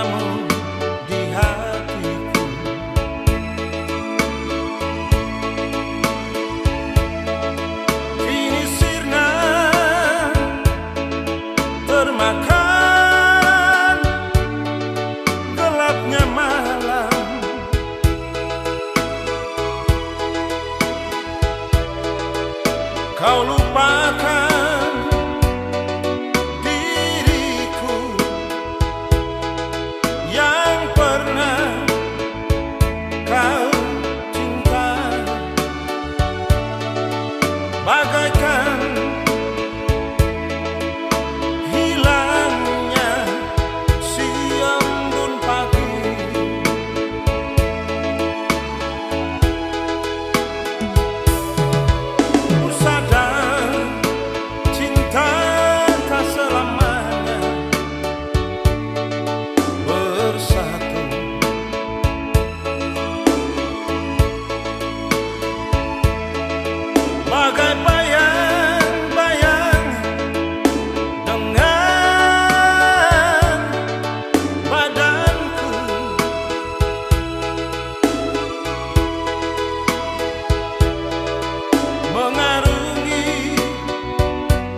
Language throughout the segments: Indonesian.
cintamu di hatiku. Kini sirna termakan gelapnya malam. Kau lupakan diriku yang pernah kau cinta, bagaikan hilangnya si embun pagi. Ku sadar cinta tak selamanya bersatu. Bagai bayang-bayang dengan badanku, mengarungi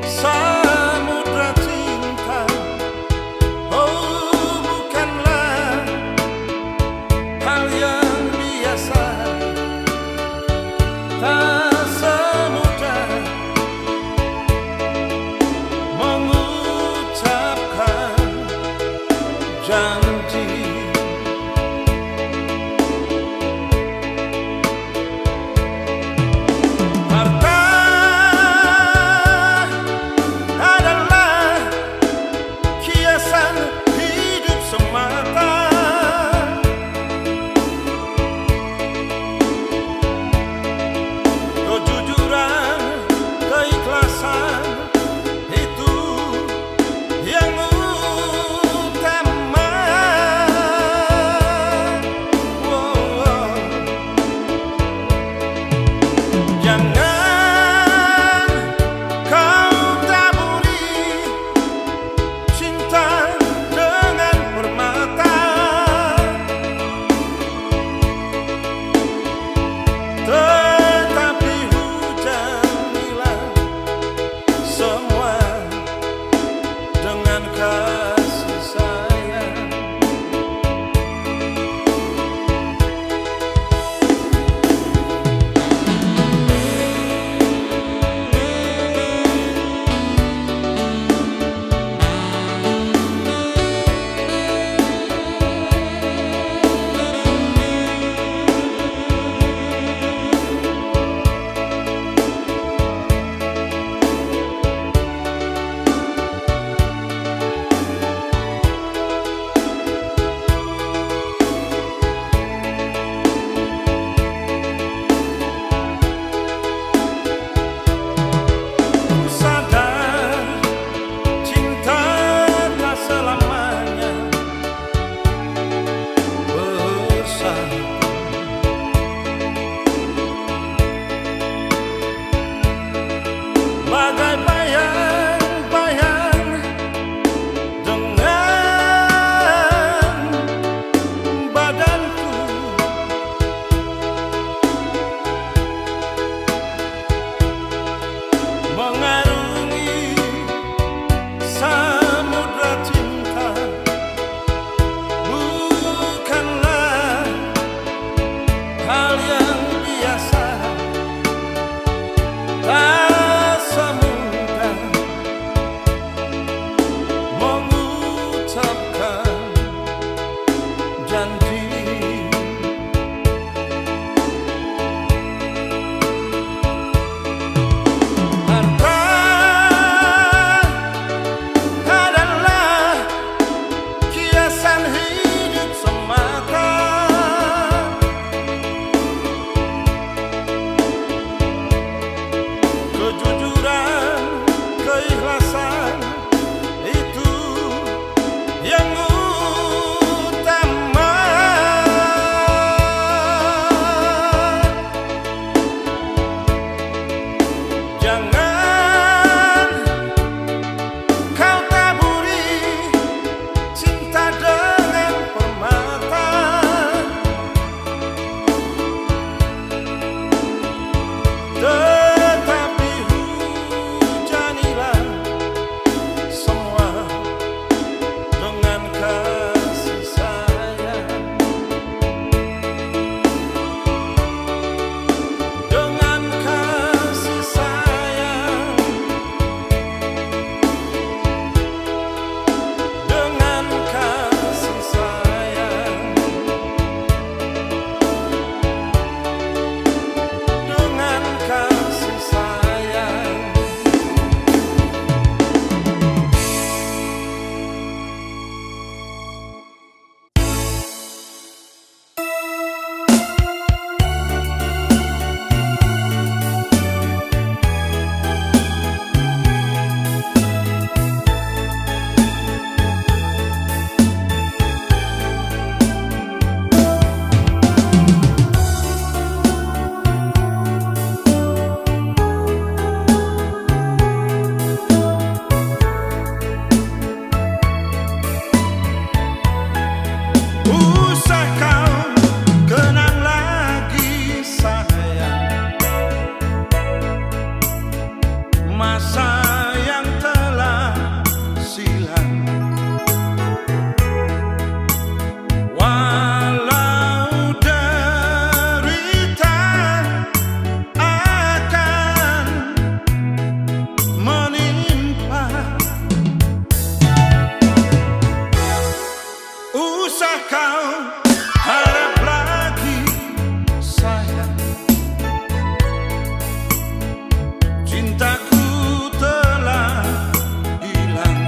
samudra cinta. Oh, bukanlah hal yang biasa, tak semudah mengucapkan janji. Harta adalah kiasan hidup semata. Kejujuran, keikhlasan itu yang utama. Jangan kau taburi cinta dengan permata, tetapi hujanilah semua dengan kasih sayang. Ku sadar cinta tak selamanya bersatu. Bagai bayang-bayang dengan badanku, mengarungi samudra cinta. Bukanlah hal yang biasa, tak semudah mengucapkan janji. Harta adalah kiasan hidup semata. Kejujuran, keikhlasan itu yang utama. Jangan kau taburi cinta dengan Usah kau kenang lagi sayang masa yang telah silam. Walau derita akan menimpa, usah kau harap lagi sayang, cintaku telah hilang.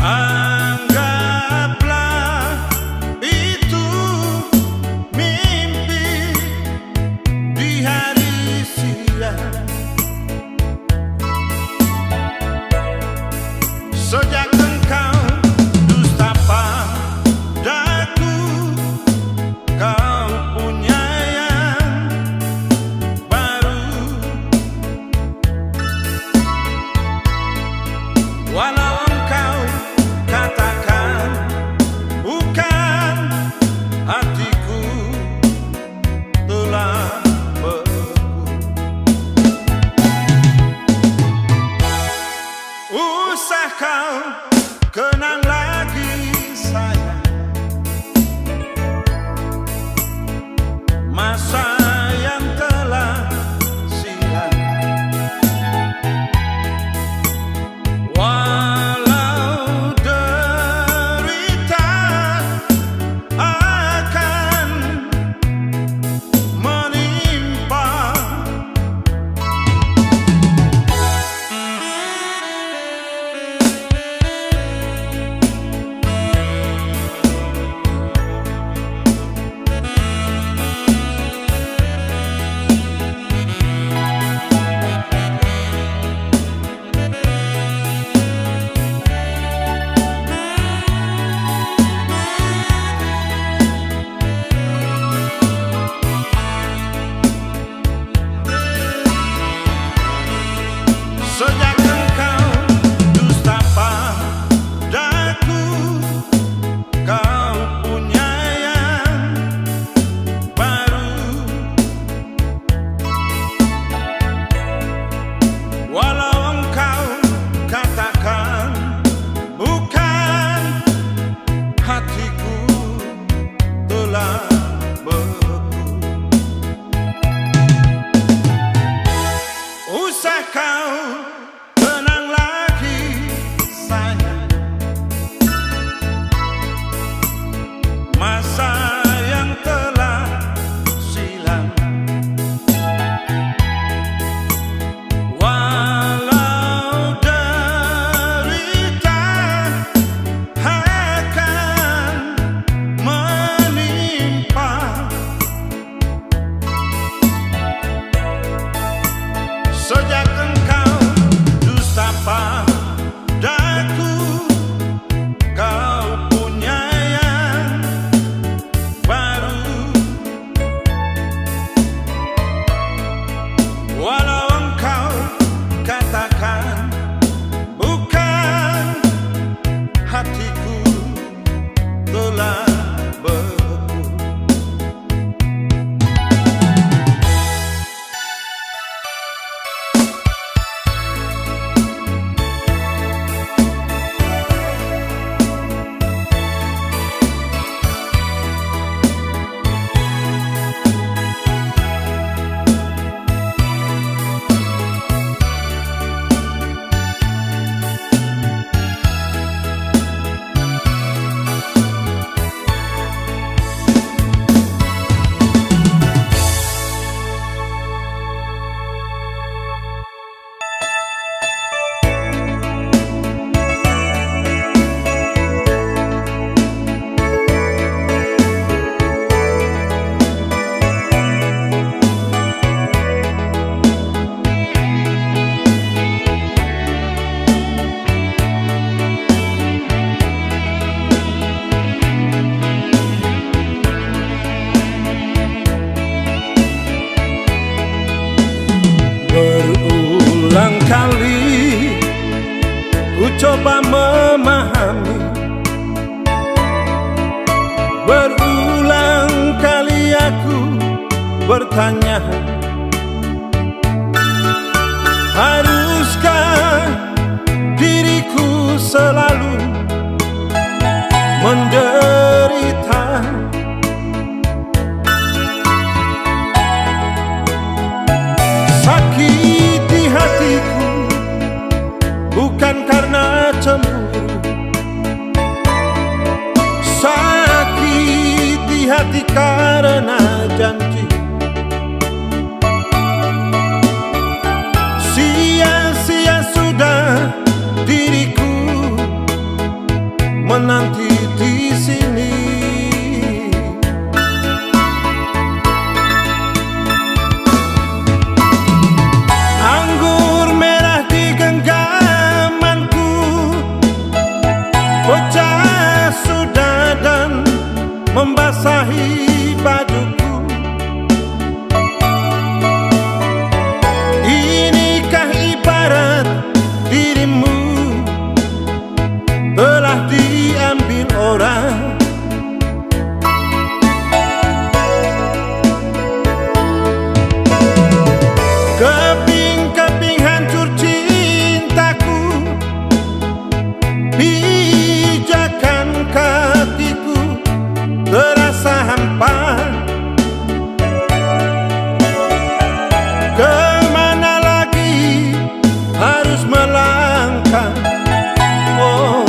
Anggaplah itu mimpi di hari siang. Sejak engkau dusta padaku, kau punya yang baru. Walau engkau katakan bukan, hatiku telah beku. Usah kau kenang lagi sayang masa yang telah silam. Walau derita akan menimpa, sejak engkau dusta padaku, kau punya yang baru. Walau engkau katakan bukan, hatiku telah beku. Usah kau tenang lagi sayang masa yang telah silam. Walau derita akan menimpa, sejak engkau dusta padaku, kau punya yang baru. Walau engkau katakan bukan, hatiku telah beku. Berulang kali ku coba memahami bertanya, haruskah diriku selalu menderita? Sakiti hatiku bukan karena cemburu, sakiti hati karena janji. Sia-sia sudah diriku menanti di sini. Anggur merah di genggamanku, bocah sudah dan membasahi bajuku. Inikah ibarat dirimu telah diambil orang? Keping-keping hancur cintaku, pijakan kakiku terasa hampa. Kemana lagi harus melangkah, oh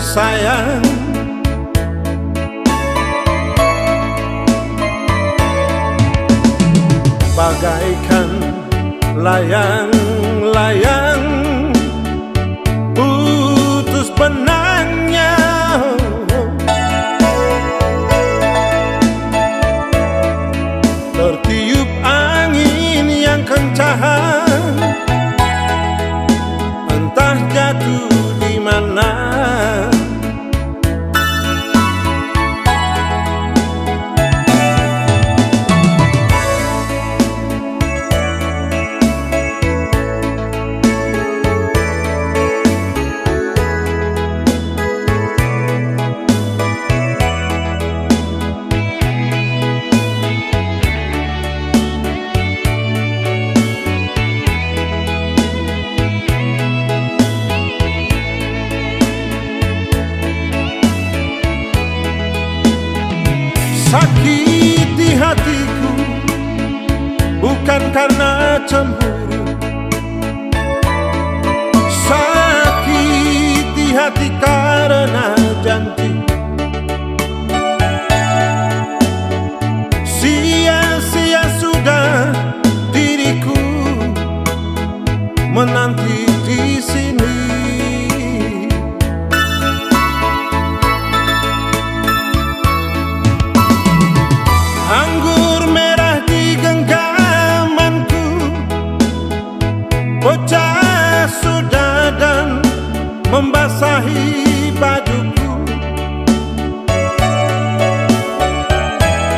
sayang. Bagaikan layang-layang putus benangnya, tertiup angin yang kencang, entah jatuh di mana. Sakiti hatiku bukan karena cemburu, sakiti hati karena janji. Sia-sia sudah diriku menanti di sini. Anggur merah di genggamanku, bocah sudah dan membasahi bajuku.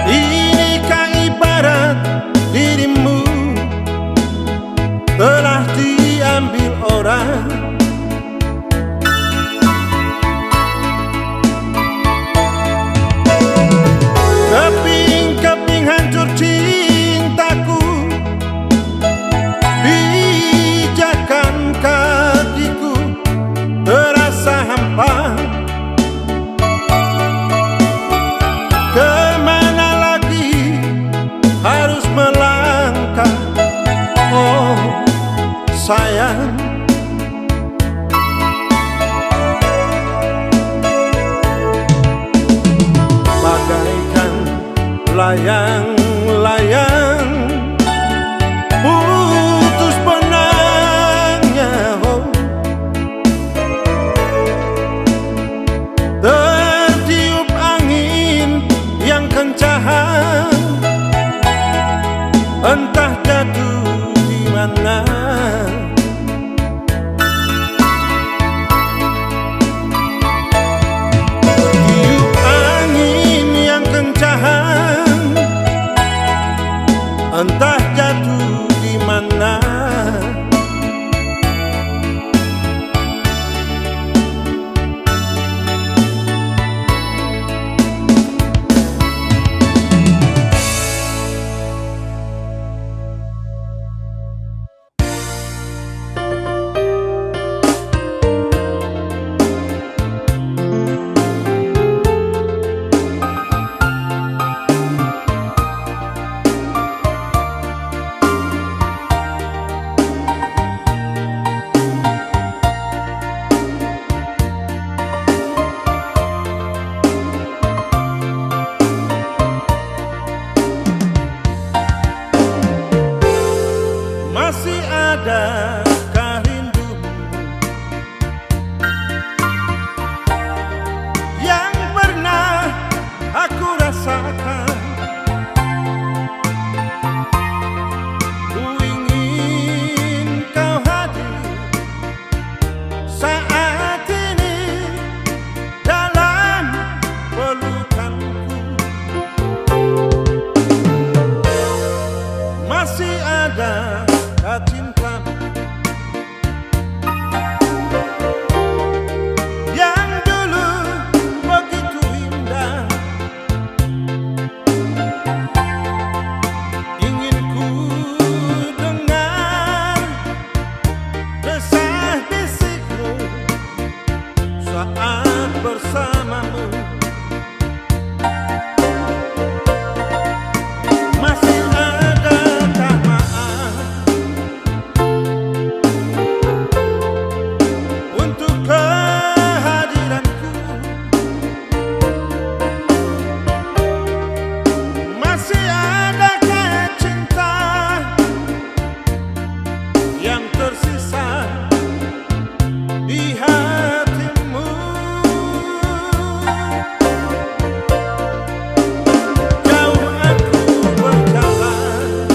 Inikah ibarat dirimu telah diambil orang? Keping-keping hancur cintaku, pijakan kakiku terasa hampa. Kemana lagi harus melangkah, oh sayang. Bagaikan layang-layang putus benangnya, oh tertiup angin yang kencang, entah jatuh di mana. Tertiup angin yang kencang, entah jatuh di mana. saat bersamamu. Masih adakah maaf untuk kehadiranku? Masih adakah cinta yang tersisa di hatimu? Jauh aku berjalan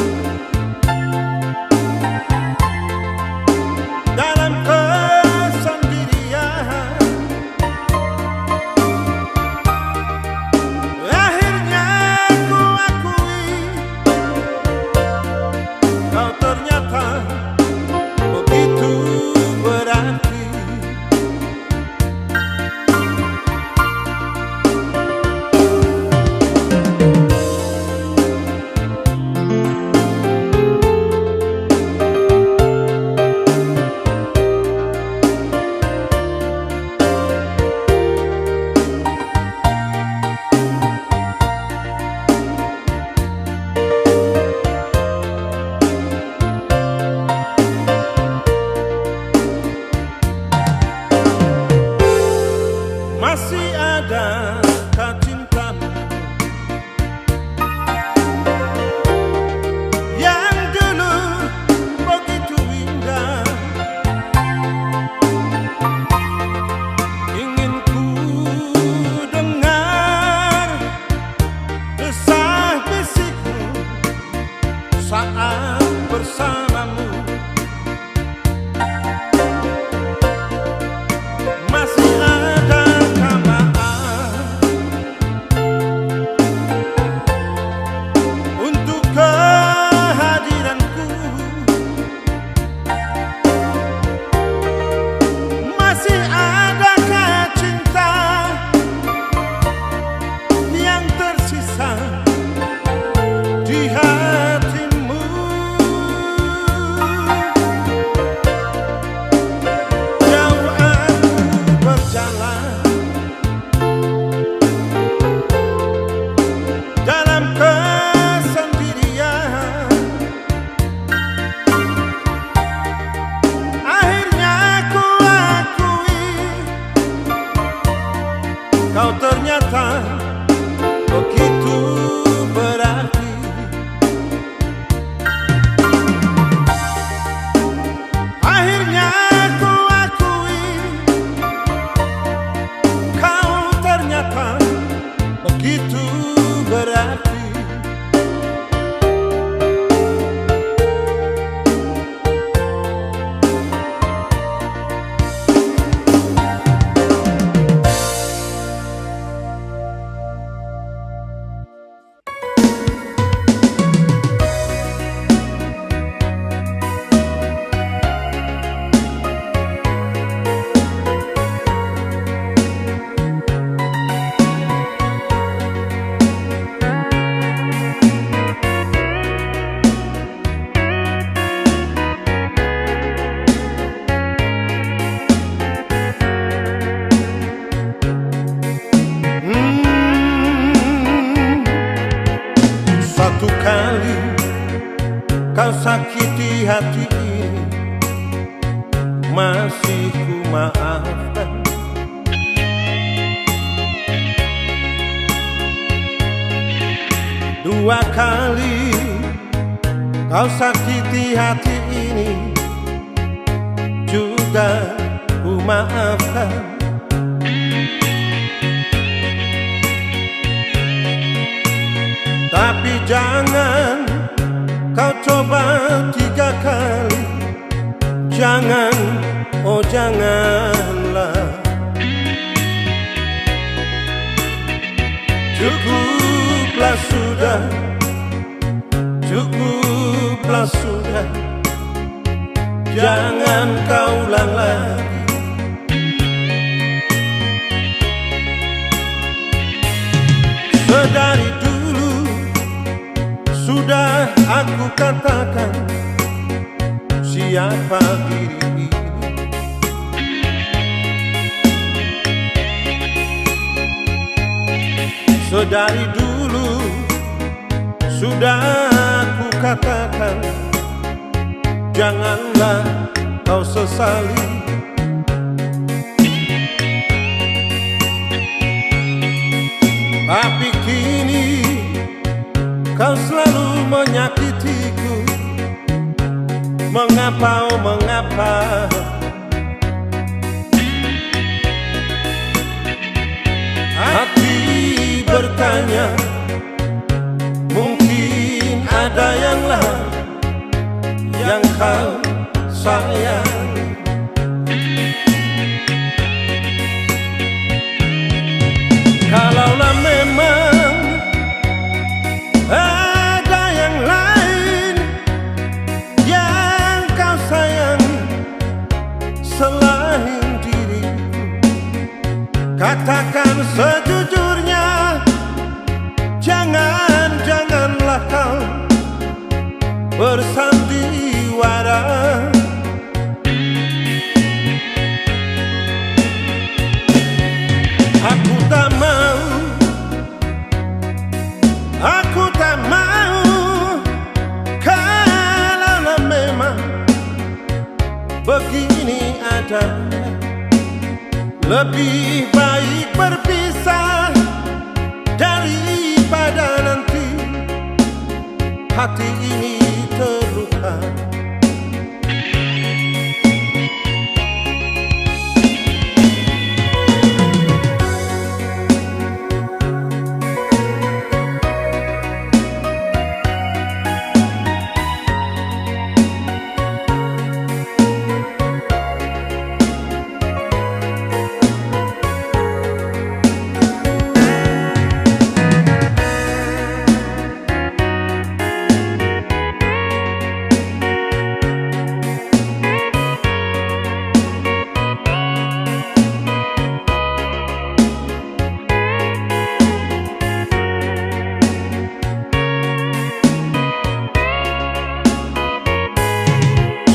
dalam kesendirian, akhirnya ku akui kau ternyata begitu berarti. Masih adakah cintamu yang dulu begitu indah? Ingin ku dengar desah-desikmu saat bersamamu. Masih adakah maaf untuk kehadiranku? Masih adakah cinta yang tersisa di hatimu? Jauh aku berjalan dalam kesendirian, akhirnya ku akui kau ternyata begitu berarti. Akhirnya ku akui kau ternyata begitu berarti. Satu kali kau sakiti hati ini, masih ku maafkan. Dua kali kau sakiti hati ini, juga ku maafkan. Tapi jangan kau coba tiga kali. Jangan, oh janganlah. Cukuplah sudah, cukuplah sudah. Jangan kau ulang lagi. Sedari dulu sudah aku katakan siapa diri ini. Sedari dulu sudah aku katakan, janganlah kau sesali. Tapi kini kau selalu menyakitiku. Mengapa, oh mengapa? Hati bertanya, mungkin ada yang lain yang kau sayang. Kalaulah memang ada yang lain yang kau sayang selain diriku, katakan sejujurnya. Janganlah kau bersandiwara. Aku tak mau, aku tak mau. Kalaulah memang begini adanya, lebih baik berpisah daripada nanti hati ini terluka.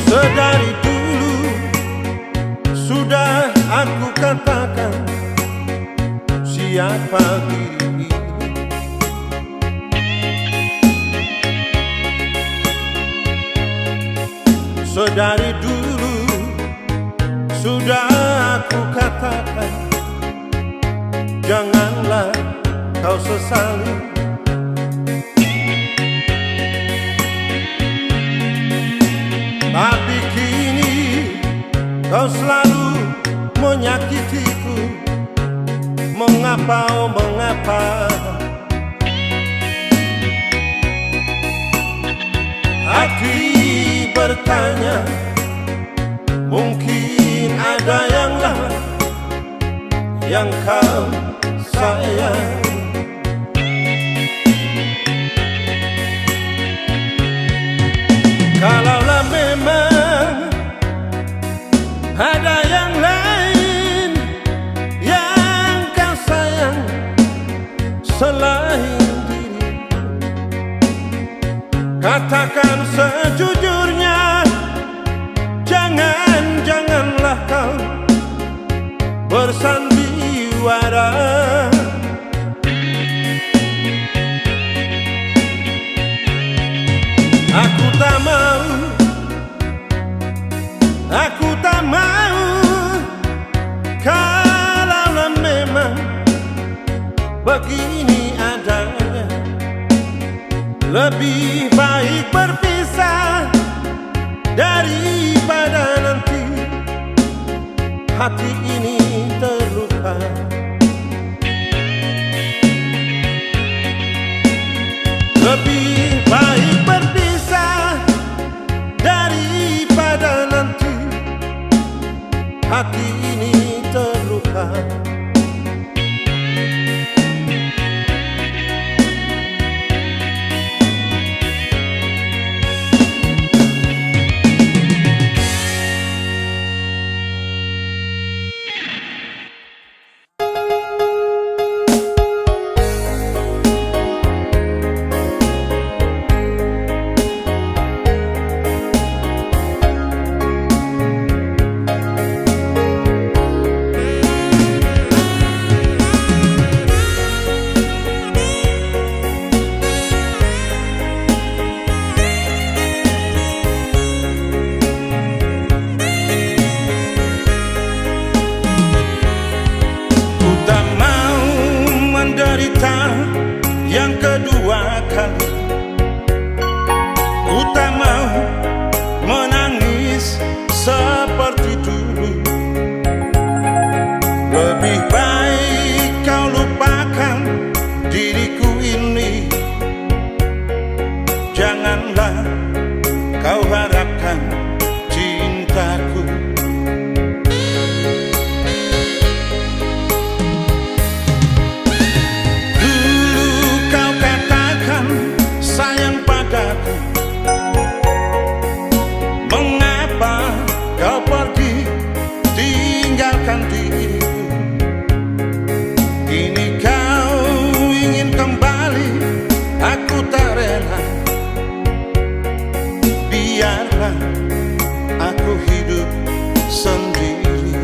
Sedari dulu sudah aku katakan, siapa diri ini. Sedari dulu sudah aku katakan, janganlah kau sesali. Tapi kini kau selalu menyakitiku. Mengapa, oh mengapa? Hati bertanya, mungkin ada yang lain yang kau sayang. Kalaulah memang ada yang lain yang kau sayang selain diri, katakan sejujurnya. Janganlah kau bersandiwara. Aku tak mau, aku tak mau. Kalaulah memang begini adanya, lebih baik berpisah daripada nanti hati ini terluka. Lebih baik berpisah daripada nanti hati ini terluka. menderita yang kedua kali. Ku tak mau menangis seperti dulu. Lebih baik kau lupakan diriku ini. Janganlah kau harapkan cintaku. Dulu kau katakan sayang padaku. Mengapa kau pergi tinggalkan diriku? Kini kau ingin kembali, aku tak rela. Biarlah aku hidup sendiri.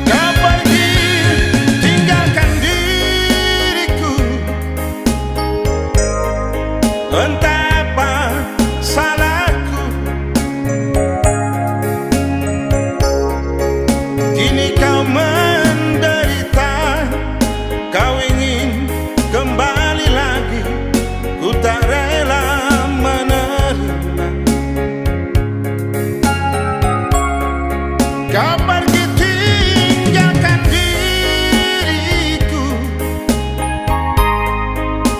Kau pergi tinggalkan diriku. Entah apa salahku. Kini kau menderita. Kau ingin kembali lagi. Ku tak rela menerima. Kau pergi tinggalkan diriku.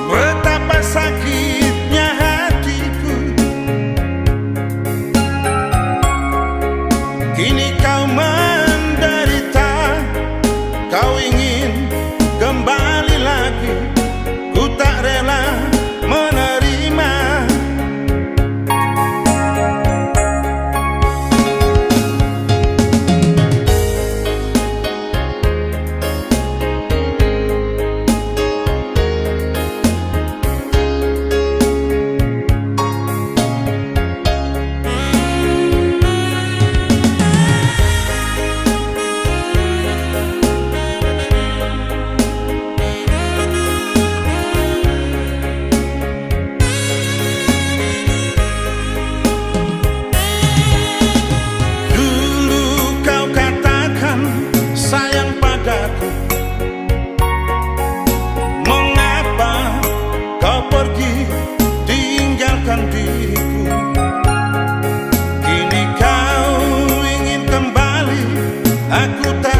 Betapa sakitnya hatiku. Kini kau menderita. Kau ingin kembali lagi. Ku tak rela menerima. Sayang padaku. Mengapa kau pergi tinggalkan diriku? Kini kau ingin kembali, aku tak